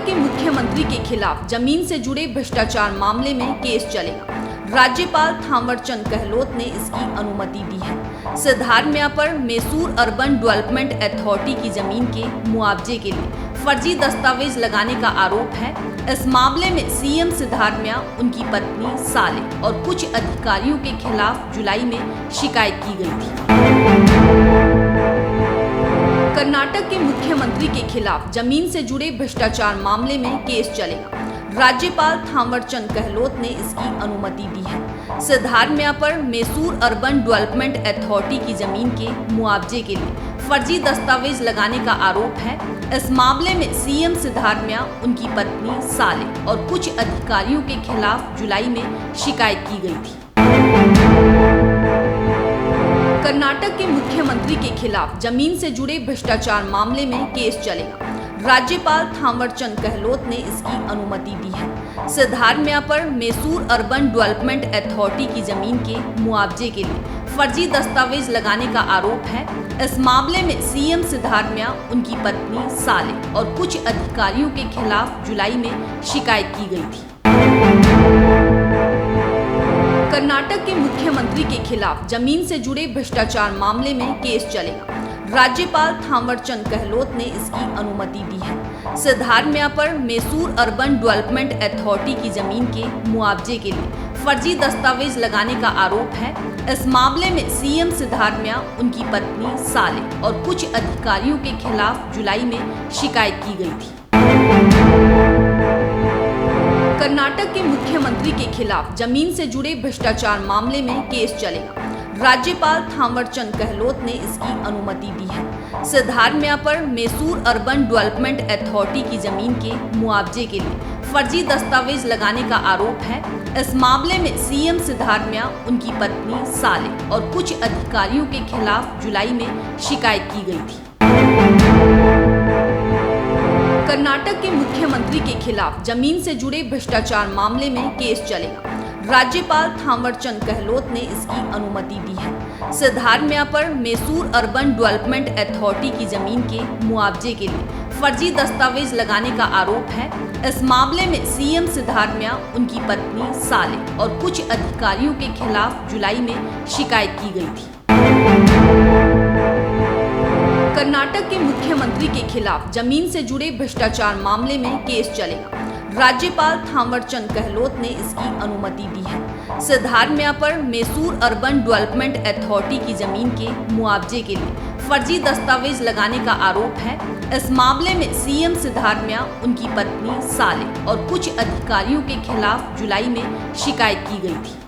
कर्नाटक के मुख्यमंत्री के खिलाफ जमीन से जुड़े भ्रष्टाचार मामले में केस चलेगा। राज्यपाल थावरचंद गहलोत ने इसकी अनुमति दी है। सिद्धारमैया पर मैसूर अर्बन डेवलपमेंट अथॉरिटी की जमीन के मुआवजे के लिए फर्जी दस्तावेज लगाने का आरोप है। इस मामले में सीएम सिद्धारमैया, उनकी पत्नी, साले और कुछ अधिकारियों के खिलाफ जुलाई में शिकायत की गई थी। कर्नाटक के मुख्यमंत्री के खिलाफ जमीन से जुड़े भ्रष्टाचार मामले में केस चलेगा। राज्यपाल थावरचंद गहलोत ने इसकी अनुमति दी है। सिद्धारमैया पर मैसूर अर्बन डेवलपमेंट अथॉरिटी की जमीन के मुआवजे के लिए फर्जी दस्तावेज लगाने का आरोप है। इस मामले में सीएम सिद्धारमैया, उनकी पत्नी, साले और कुछ अधिकारियों के खिलाफ जुलाई में शिकायत की गई थी। कर्नाटक के मुख्यमंत्री के खिलाफ जमीन से जुड़े भ्रष्टाचार मामले में केस चलेगा। राज्यपाल थावरचंद गहलोत ने इसकी अनुमति दी है। सिद्धारमैया पर मैसूर अर्बन डेवलपमेंट अथॉरिटी की जमीन के मुआवजे के लिए फर्जी दस्तावेज लगाने का आरोप है। इस मामले में सीएम सिद्धारमैया, उनकी पत्नी, साले और कुछ अधिकारियों के खिलाफ जुलाई में शिकायत की गई थी। कर्नाटक के मुख्यमंत्री के खिलाफ जमीन से जुड़े भ्रष्टाचार मामले में केस चलेगा। राज्यपाल थावरचंद गहलोत ने इसकी अनुमति दी है। सिद्धारमैया पर मैसूर अर्बन डेवलपमेंट अथॉरिटी की जमीन के मुआवजे के लिए फर्जी दस्तावेज लगाने का आरोप है। इस मामले में सीएम सिद्धारमैया, उनकी पत्नी, साले और कुछ अधिकारियों के खिलाफ जुलाई में शिकायत की गई थी। कर्नाटक के मुख्यमंत्री के खिलाफ जमीन से जुड़े भ्रष्टाचार मामले में केस चलेगा। राज्यपाल थावरचंद गहलोत ने इसकी अनुमति दी है। सिद्धारमैया पर मैसूर अर्बन डेवलपमेंट अथॉरिटी की जमीन के मुआवजे के लिए फर्जी दस्तावेज लगाने का आरोप है। इस मामले में सीएम सिद्धारमैया, उनकी पत्नी, साले और कुछ अधिकारियों के खिलाफ जुलाई में शिकायत की गई थी। कर्नाटक के मुख्यमंत्री के खिलाफ जमीन से जुड़े भ्रष्टाचार मामले में केस चलेगा। राज्यपाल थावरचंद गहलोत ने इसकी अनुमति दी है। सिद्धारमैया पर मैसूर अर्बन डेवलपमेंट अथॉरिटी की जमीन के मुआवजे के लिए फर्जी दस्तावेज लगाने का आरोप है। इस मामले में सीएम सिद्धारमैया, उनकी पत्नी, साले और कुछ अधिकारियों के खिलाफ जुलाई में शिकायत की गई थी। कर्नाटक के मुख्यमंत्री के खिलाफ जमीन से जुड़े भ्रष्टाचार मामले में केस चलेगा। राज्यपाल थावरचंद गहलोत ने इसकी अनुमति दी है। सिद्धारमैया पर मैसूर अर्बन डेवलपमेंट अथॉरिटी की जमीन के मुआवजे के लिए फर्जी दस्तावेज लगाने का आरोप है। इस मामले में सीएम सिद्धारमैया, उनकी पत्नी, साले और कुछ अधिकारियों के खिलाफ जुलाई में शिकायत की गई थी।